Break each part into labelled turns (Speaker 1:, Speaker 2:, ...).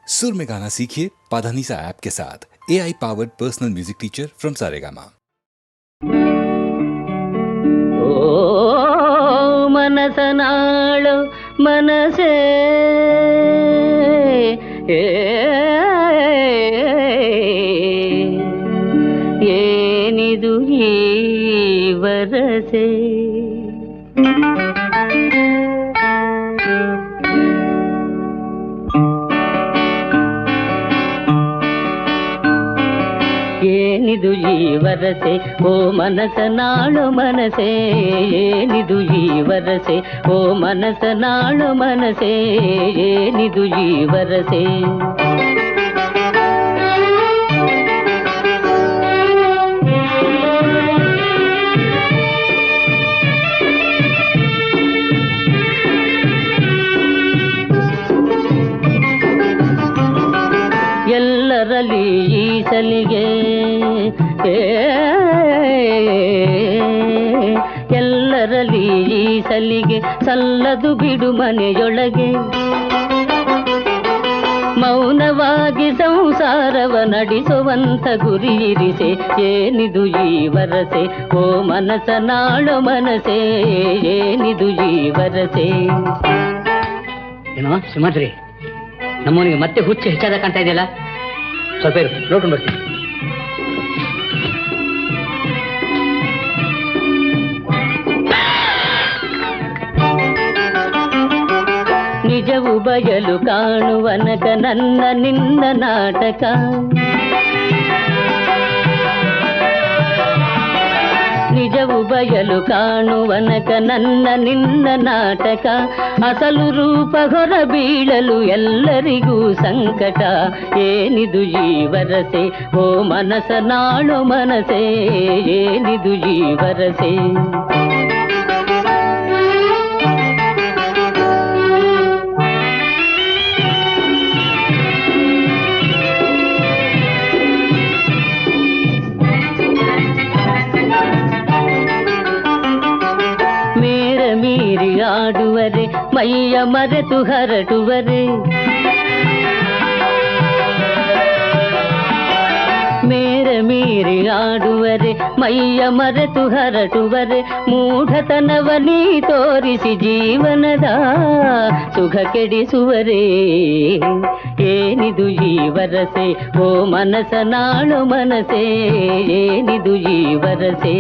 Speaker 1: सुर में गाना सीखिए पाधानीसा ऐप के साथ। AI powered personal music teacher from Saregama.
Speaker 2: ओ मनसनाळु मनसे ಏನಿದು ಈ ವರಸೆ ಏನಿದು ಈ ವರಸೆ ಓ ಮನಸನಾಳು ಮನಸೆ ಏನಿದು ಈ ವರಸೆ ಓ ಮನಸನಾಳು ಮನಸೆ ಏನಿದು ಈ ವರಸೆ ಎಲ್ಲರಲ್ಲಿ ಈ ಸಲಿಗೆ ಎಲ್ಲರಲ್ಲಿ ಈ ಸಲಿಗೆ ಸಲ್ಲದು ಬಿಡು ಮನೆಯೊಳಗೆ ಮೌನವಾಗಿ ಸಂಸಾರವ ನಡೆಸುವಂತ ಗುರಿ ಇರಿಸೆ ಏನಿದು ಈ ವರಸೆ ಓ ಮನಸನಾಳು ಮನಸೆ ಏನಿದು ಈ ವರಸೆ
Speaker 3: ಏನೋ ಸುಮಂತ್ರಿ ನಮ್ಮನಿಗೆ ಮತ್ತೆ ಹುಚ್ಚು ಹೆಚ್ಚಾದ ಕಾಣ್ತಾ ಇದೆಯಲ್ಲ, ಸ್ವಲ್ಪ ಇರು ನೋಡ್ಕೊಂಡು ಬರ್ತೀನಿ.
Speaker 2: ನಿಜವು ಬಯಲು ಕಾಣುವನಕ ನನ್ನ ನಿನ್ನ ನಾಟಕ ನಿಜವು ಬಯಲು ಕಾಣುವನಕ ನನ್ನ ನಿನ್ನ ನಾಟಕ ಅಸಲು ರೂಪ ಹೊರ ಬೀಳಲು ಎಲ್ಲರಿಗೂ ಸಂಕಟ ಏನಿದು ಈ ವರಸೆ ಓ ಮನಸನಾಳು ಮನಸೆ ಏನಿದು ಈ ವರಸೆ ಮೀರಿ ಆಡುವರೆ ಮೈಯ ಮರೆತು ಹರಟುವರೆ ಮೇರ ಮೀರಿ ಆಡುವರೆ ಮೈಯ ಮರೆತು ಹರಟುವರೆ ಮೂಢತನವ ನೀ ತೋರಿಸಿ ಜೀವನದ ಸುಖ ಕೆಡಿಸುವರೆ ಏನಿದು ಈ ವರಸೆ ಓ ಮನಸನಾಳು ಮನಸೆ ಏನಿದು ಈ ವರಸೆ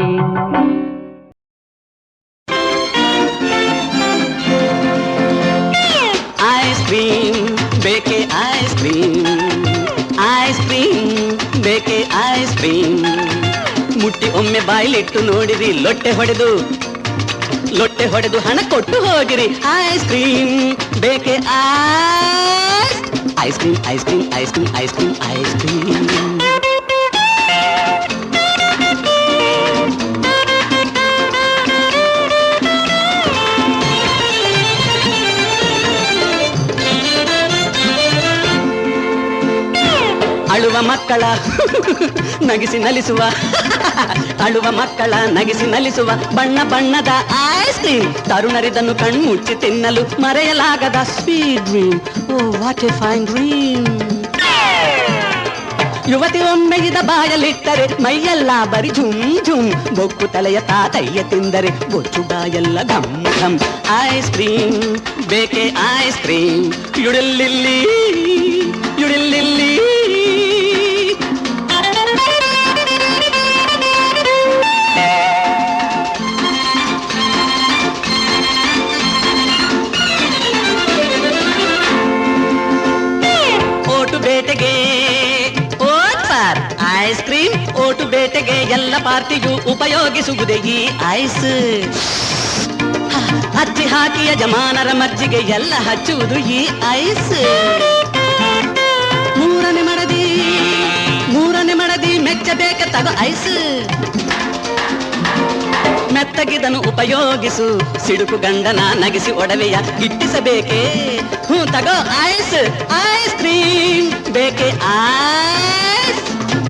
Speaker 3: ಬೇಕೆ ಐಸ್ ಕ್ರೀಮ್ ಬೇಕೆ ಐಸ್ ಕ್ರೀಮ್ ಮುಟ್ಟಿ ಒಮ್ಮೆ ಬಾಯಿಲಿಟ್ಟು ನೋಡಿರಿ ಲೊಟ್ಟೆ ಹೊಡೆದು ಹಣ ಕೊಟ್ಟು ಹೋಗಿರಿ ಐಸ್ ಕ್ರೀಮ್ ಬೇಕೆ ice cream ice cream ice cream ice cream ice cream ಅಳುವ ಮಕ್ಕಳ ನಗಿಸಿ ನಲಿಸುವ ಅಳುವ ಮಕ್ಕಳ ನಗಿಸಿ ನಲಿಸುವ ಬಣ್ಣ ಬಣ್ಣದ ಐಸ್ ಕ್ರೀಮ್ ತರುಣರಿದನ್ನು ಕಣ್ಮುಚ್ಚಿ ತಿನ್ನಲು ಮರೆಯಲಾಗದ sweet dream oh what a fine dream ಯುವತಿ ಒಮ್ಮೆ ಇದ ಬಾಯಲ್ಲಿಟ್ಟರೆ ಮೈಯೆಲ್ಲ ಬರಿ ಝುಮ್ ಝುಮ್ ಬೊಕ್ಕು ತಲೆಯ ತಾತಯ್ಯ ತಿಂದರೆ ಬೊಚ್ಚು ಬಾಯೆಲ್ಲ ಘಮ್ ಘಮ್ ಐಸ್ ಕ್ರೀಮ್ ಬೇಕೆ ಐಸ್ ಕ್ರೀಮ್ ಯುಡಿಲ್ಲಿಲ್ಲಿ ಯುಡಿಲ್ಲಿಲ್ಲಿ ಬೇಟೆಗೆ vote for ice cream vote ಬೇಟೆಗೆ ಎಲ್ಲ ಪಾರ್ಟಿಗೂ ಉಪಯೋಗಿಸುವುದೇ ಈ ಐಸ್ ಹಚ್ಚಿ ಹಾಕಿ ಯಜಮಾನರ ಮಜ್ಜಿಗೆ ಎಲ್ಲ ಹಚ್ಚುವುದು ಈ ಐಸ್ ಮೂರನೇ ಮಡದಿ ಮೆಚ್ಚಬೇಕ ತಗೋ ಐಸ್ ಮೆತ್ತಗಿದನು ಉಪಯೋಗಿಸು ಸಿಡುಕು ಗಂಡನ ನಗಿಸಿ ಒಡವೆಯ ಗಿಟ್ಟಿಸಬೇಕೆ ತಗೋ ಐಸ್ ಐಸ್ ಕ್ರೀಮ್ ಬೇಕೆ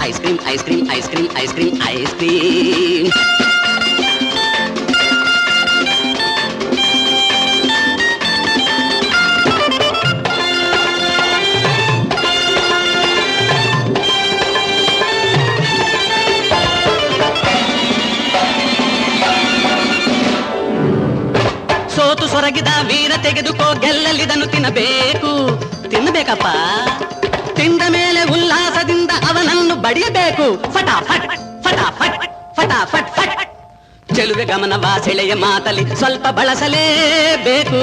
Speaker 3: ice cream ice cream ice cream ice cream ice cream ಕೊರಗಿದ ವೀರ ತೆಗೆದುಕೋ, ಗೆಲ್ಲಲಿದನ್ನು ತಿನ್ನಬೇಕು. ತಿನ್ನಬೇಕಪ್ಪ. ತಿಂದ ಮೇಲೆ ಉಲ್ಲಾಸದಿಂದ ಅವನನ್ನು ಬಡಿಯಬೇಕು. ಫಟಾಫಟ್ ಫಟಾಫಟ್ ಫಟಾಫಟ್ ಫಟ್. ಚೆಲುವೆ ಗಮನವ ಸೆಳೆಯ ಮಾತಲಿ ಸ್ವಲ್ಪ ಬಳಸಲೇಬೇಕು.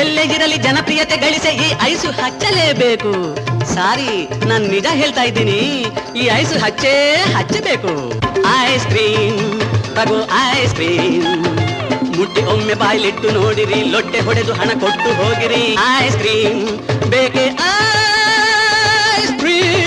Speaker 3: ಎಲ್ಲೇ ಇರಲಿ ಜನಪ್ರಿಯತೆ ಗಳಿಸಿ ಈ ಐಸು ಹಚ್ಚಲೇಬೇಕು. ಸಾರಿ, ನಾನು ನಿಜ ಹೇಳ್ತಾ ಇದ್ದೀನಿ, ಈ ಐಸು ಹಚ್ಚಬೇಕು. ಐಸ್ ಕ್ರೀಮ್ ತಗೋ ಐಸ್ ಕ್ರೀಮ್, ಮುಟ್ಟಿ ಒಮ್ಮೆ ಬಾಯ್ಲಿಟ್ಟು ನೋಡಿರಿ, ಲೊಟ್ಟೆ ಹೊಡೆದು ಹಣ ಕೊಟ್ಟು ಹೋಗಿರಿ. ಐಸ್ ಕ್ರೀಮ್ ಬೇಕೆ ಐಸ್ ಕ್ರೀಮ್.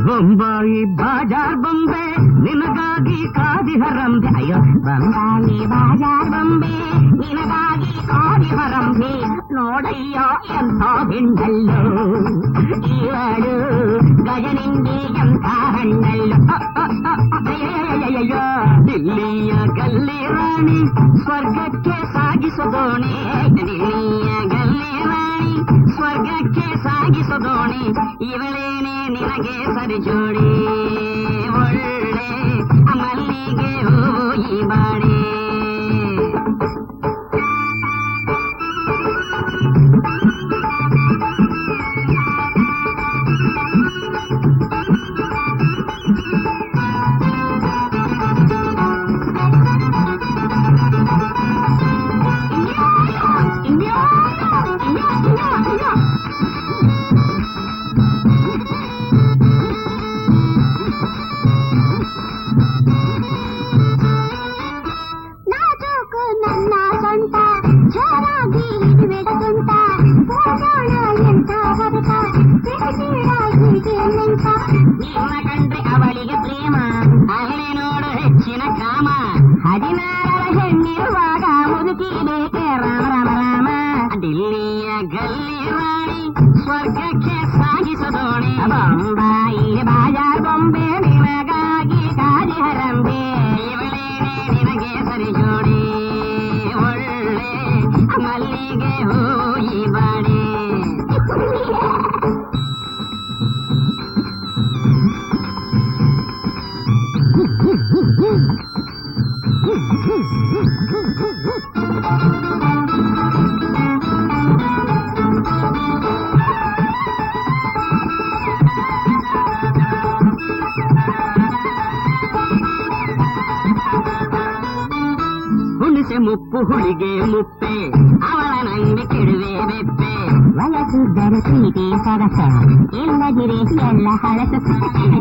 Speaker 4: ಬೊಂಬಾಯಿ ಬಾಜಾರ್ ಬೊಂಬೆ ನಿನಗಾಗಿ ಕಾದಿಹರಂಬೆ. ಅಯ್ಯೋ ಬೊಂಬಾಯಿ ಬಾಜಾರ್ ಬೊಂಬೆ ನಿನಗಾಗಿ ಕಾದಿಹರಂಬೆ. ನೋಡಯ್ಯೋ ಎಂಥ ಹೆಣ್ಣಲ್ಲೋ ಇವಳು, ಗಜನಿಂಗೆ ಎಂಥ ಹಣ್ಣಲ್ಲೋ. ಅಯ್ಯಯ್ಯಯ್ಯಯ್ಯೋ, ದಿಲ್ಲಿಯ ಗಲ್ಲಿ ರಾಣಿ ಸ್ವರ್ಗಕ್ಕೆ ಸಾಗಿಸೋದೋಣೆ. ದಿಲ್ಲಿಯ ಗಲ್ಲಿ ರಾಣಿ ಸ್ವರ್ಗಕ್ಕೆ ಸಾಗಿಸೋದೋಣೆ. ಇವಳೇನೆ ನಿನಗೆ ಸರಿ ಜೋಡಿ, ಒಳ್ಳೆ ಮಲ್ಲಿಗೆ ಹೂವು ಈ ಬಾಡಿ. ಕಂಡ್ರೆ ಅವಳಿಗೆ ಪ್ರೇಮ, ಅಲ್ಲಿ ನೋಡು ಹೆಚ್ಚಿನ ಕಾಮ. 16 ಹೆಣ್ಣಿರುವಾಗ ಮುದುಕಿ ಬೇಕೆ ರಾಮ ರಾಮ ರಾಮ. ದಿಲ್ಲಿಯ ಗಲ್ಲಿ ರಾಣಿ ಸ್ವರ್ಗಕ್ಕೆ ಸಾಗಿಸೋದೋಣೆ. ಬೊಂಬಾಯಿ ಬಾಜಾರ್ ಬೊಂಬೆ ನಿನಗಾಗಿ ಕಾದಿಹರಂಬೆ. ಇವಳೇನೆ ನಿನಗೆ ಸರಿ ಜೋಡಿ, ಒಳ್ಳೆ ಮಲ್ಲಿಗೆ ಹೂ ಈ ಬಾಡಿ. ಹುಣಿಸೆ ಮುಪ್ಪು ಹುಳಿಗೆ ಮುಪ್ಪೆ, ಅವಳ ನಂಗೆ ಕೆಡುವೆ ಬೆಪ್ಪೆ. ವಯಸ್ಸಿದ್ದರೆ ಪ್ರೀತಿ ಸರಸ, ಇಲ್ಲದಿರೆ ಎಲ್ಲ ಹಳಸ.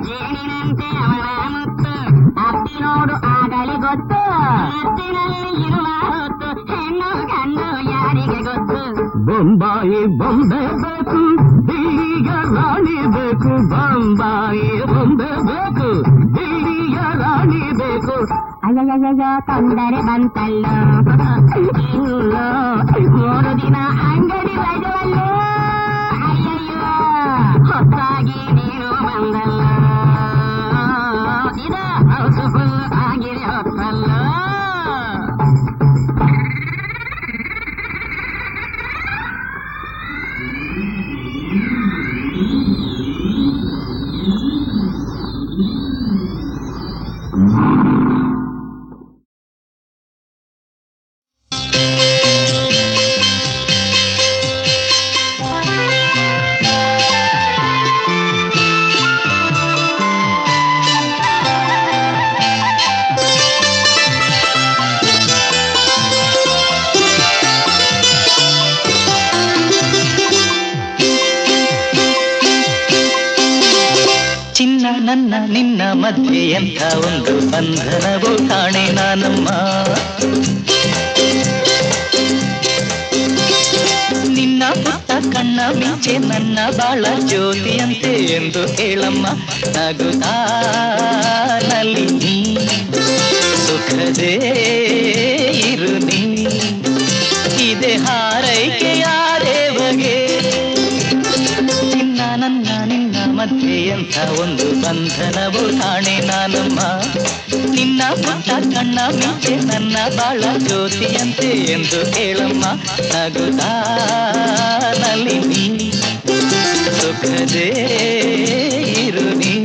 Speaker 4: ಜೇನಿನಂತೆ ಅವಳ ಮುತ್ತು, ಅಪ್ಪಿ ನೋಡು ಆಗಲಿ ಗೊತ್ತು. ಮತ್ತಿನಲ್ಲಿ ಇರುವ ಹೊತ್ತು ಹೆಣ್ಣು ಕಣ್ಣು ಯಾರಿಗೆ ಗೊತ್ತು. ಬೊಂಬಾಯಿ ಬೊಂಬೆ ಬೇಕು, ದಿಲ್ಲಿಯ ರಾಣಿ ಬೇಕು. ಬೊಂಬಾಯಿ ಬೊಂಬೆ ಬೇಕು, ದಿಲ್ಲಿಯ ರಾಣಿ ಬೇಕು. ಅಯ್ಯಯ್ಯಯ್ಯ ತೊಂದರೆ ಬಂತಲ್ಲ, ಇನ್ನು 3 ದಿನ ಅಂಗಡಿ ರಜವಲ್ಲೋ. ಅಯ್ಯಯ್ಯೋ ಹೊತ್ತಾಗಿ ನೀನು ಬಂದಲ್ಲ, ಇದು ಹೌಸ್ಫುಲ್ ಆಗಿದೆ ಹೊತ್ತಲ್ಲ.
Speaker 5: ನನ್ನ ನಿನ್ನ ಮಧ್ಯೆ ಎಂಥ ಒಂದು ಬಂಧನವೋ ಕಾಣೆ ನಾನಮ್ಮ. ನಿನ್ನ ಪುಟ್ಟ ಕಣ್ಣ ಮಿಂಚೆ ನನ್ನ ಬಾಳ ಜ್ಯೋತಿಯಂತೆ ಎಂದು ಹೇಳಮ್ಮ. ನಗುತ್ತಾ ನಲ್ಲಿ ನೀ ಸುಖದೇ ಇರು ನೀ, ಇದೇ ಹಾರೈಕೆಯಾರೆ ಬಗೆ. ನಿನ್ನ ಒಂದು ಬಂಧನವು ಕಾಣೆ ನಾನಮ್ಮ. ನಿನ್ನ ಪುಟ್ಟ ಕಣ್ಣ ಮಿಂಚೆ ನನ್ನ ಬಾಳ ಜ್ಯೋತಿಯಂತೆ ಎಂದು ಕೇಳಮ್ಮ. ನಗುತ್ತಾ ನಲಿನಿ ಸುಖದೇ ಇರು ನೀ,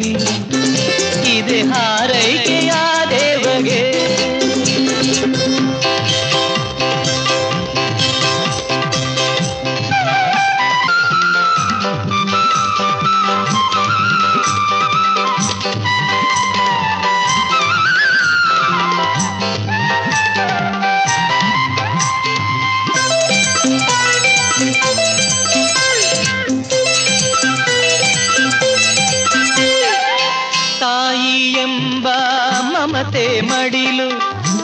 Speaker 5: ಇದೆ ಹಾರೈಕೆಯ ದೇವಗೆ. ತಾಯಿ ಎಂಬ ಮಮತೆ ಮಡಿಲು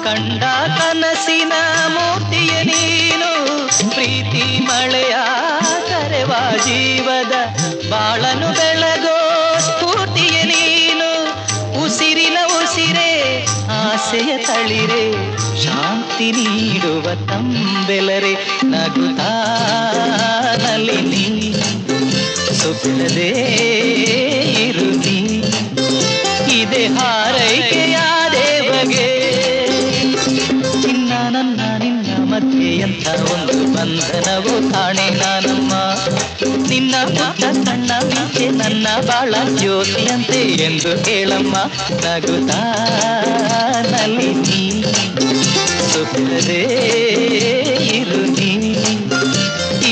Speaker 5: ಕಂಡ ಕನಸಿನ ಮೂರ್ತಿಯ ನೀನು. ಪ್ರೀತಿ ಮಳೆಯ ಕರೆವ ಜೀವದ ಬಾಳನು ಬೆಳಗೋ ಸ್ಫೂರ್ತಿಯ ನೀನು. ಉಸಿರಿನ ಉಸಿರೇ ಆಸೆಯ ತಳಿರೆ ಶಾಂತಿ ನೀಡುವ ತಂಬೆಲರೆ. ನಗುತ್ತಾ ನಲಿನಿ ಸುಖದೇ ಇರು ನೀ, ಇದೆ ಹಾರೈಕೆಯ ದೇವಗೆ. ನಿನ್ನ ಮಧ್ಯೆ ಎಂಥ ಒಂದು ಬಂಧನವು ಕಾಣೆ ನಾನಮ್ಮ. ನಿನ್ನ ಪುಟ್ಟ ಸಣ್ಣ ಮಿಂಚೆ ನನ್ನ ಬಾಳ ಜ್ಯೋತಿಯಂತೆ ಎಂದು ಕೇಳಮ್ಮ. ನಗುತ್ತಾ ನಲಿನಿ ಸುಖದೇ ಇರು ನೀ,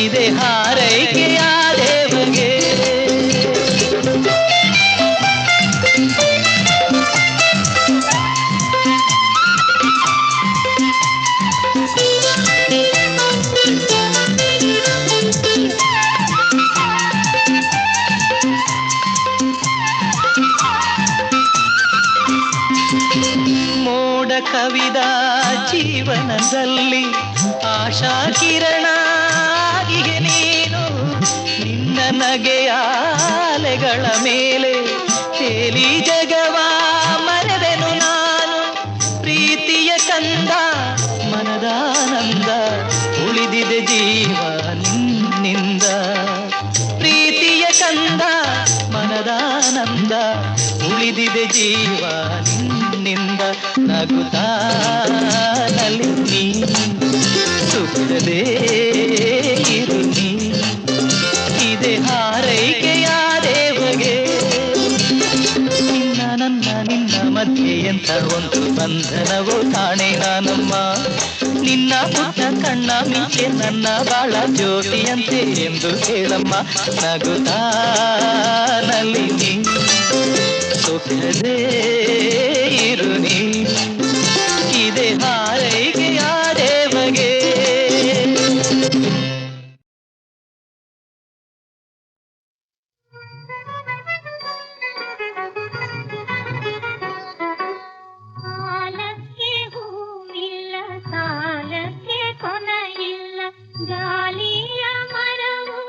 Speaker 5: ಇದೆ ಹಾರೈಕೆಯ ದೇವಗೆ. ಮೋಡ ಕವಿದ ಜೀವನದಲ್ಲಿ ಆಶಾ ಕಿರಣ ಆಗಿದೆ ನೀನು. ನಿನ್ನ ನಗೆಯ ಅಲೆಗಳ ಮೇಲೆ ತೇಲಿ ಜಗವ ಮರೆವೆನು ನಾನು. ಪ್ರೀತಿಯ ಕಂದ ಮನದಾನಂದ ಉಳಿದಿದೆ ಜೀವ ನಿನ್ನಿಂದ. ಪ್ರೀತಿಯ ಕಂದ ಮನದಾನಂದ ಉಳಿದಿದೆ ಜೀವ ನಿನ್ನಿಂದ. ನಗುತ್ತಾ ನಲಿನಿ ಸುಖದೇ ಇರು ನೀ, ಇದೆ ಹಾರೈಕೆಯ ದೇವಗೆ. ನಿನ್ನ ಮಧ್ಯೆ ಎಂಥ ಒಂದು ಬಂಧನವು ಕಾಣೆ ನಾನಮ್ಮ. ನಿನ್ನ ಪುಟ್ಟ ಕಣ್ಣ ಮಿಂಚೆ ನನ್ನ ಬಾಳ ಜ್ಯೋತಿಯಂತೆ ಎಂದು ಹೇಳಮ್ಮ. ನಗುತ್ತಾ ನಲಿನಿ ಸುಖದೇ ಇರು ನೀ, ಇದೆ ಹಾರೈಕೆಯ ದೇವಗೆ.
Speaker 6: ಕಾಲಕ್ಕೆ ಹೂವಿಲ್ಲ, ಕಾಲಕ್ಕೆ ಕೊನೆಯಿಲ್ಲ, ಗಾಳಿಯ ಮರವು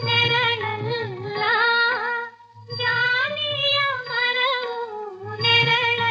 Speaker 6: ನೆರಳಲ್ಲ, ಗಾಳಿಯ ಮರವು ನೆರಳಲ್ಲ.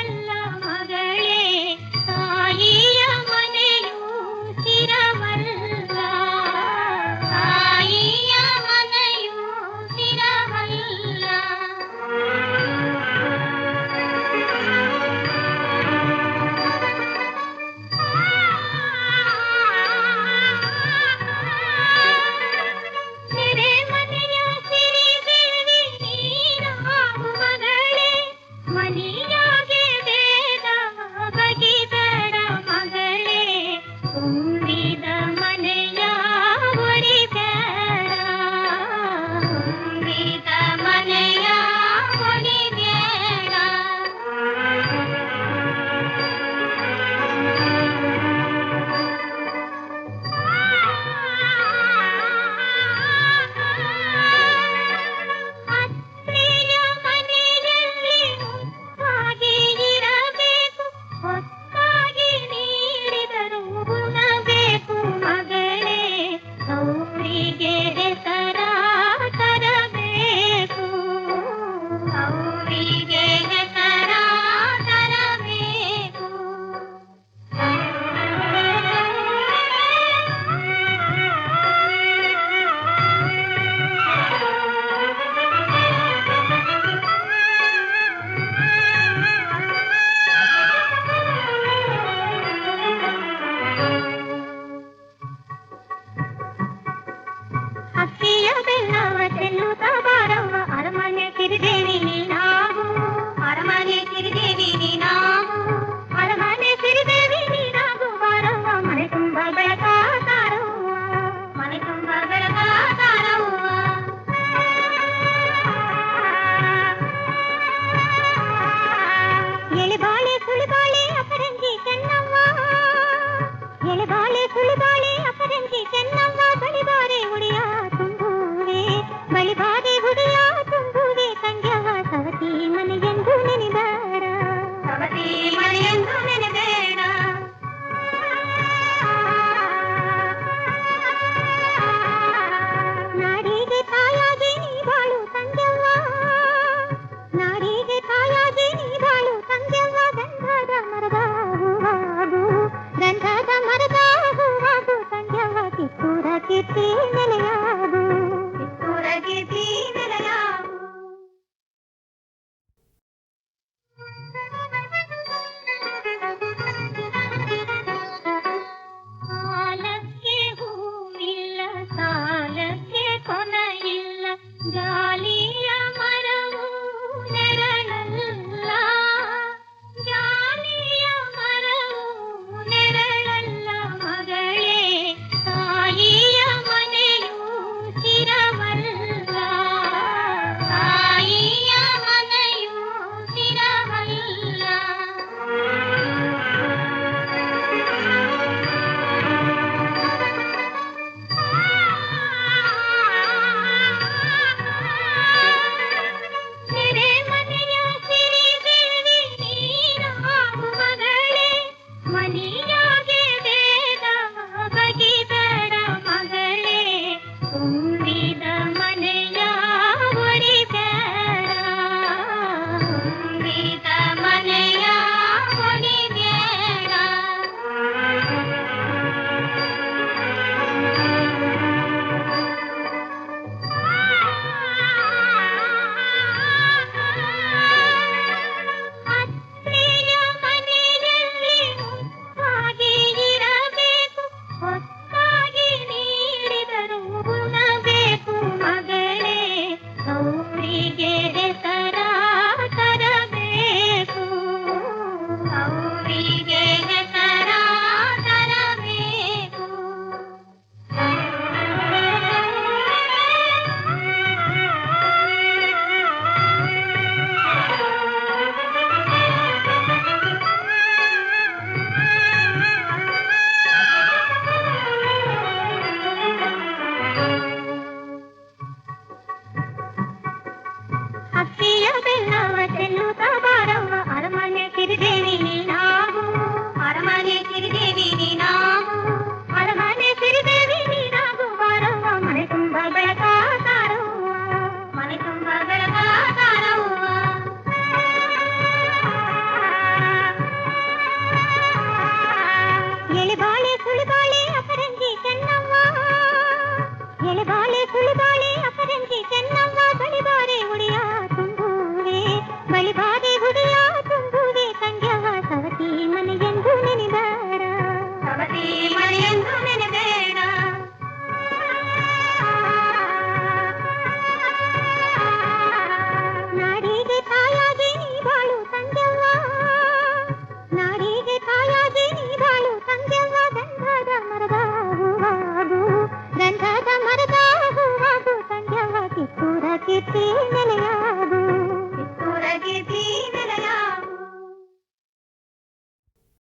Speaker 6: ಹೂವಿಗೆ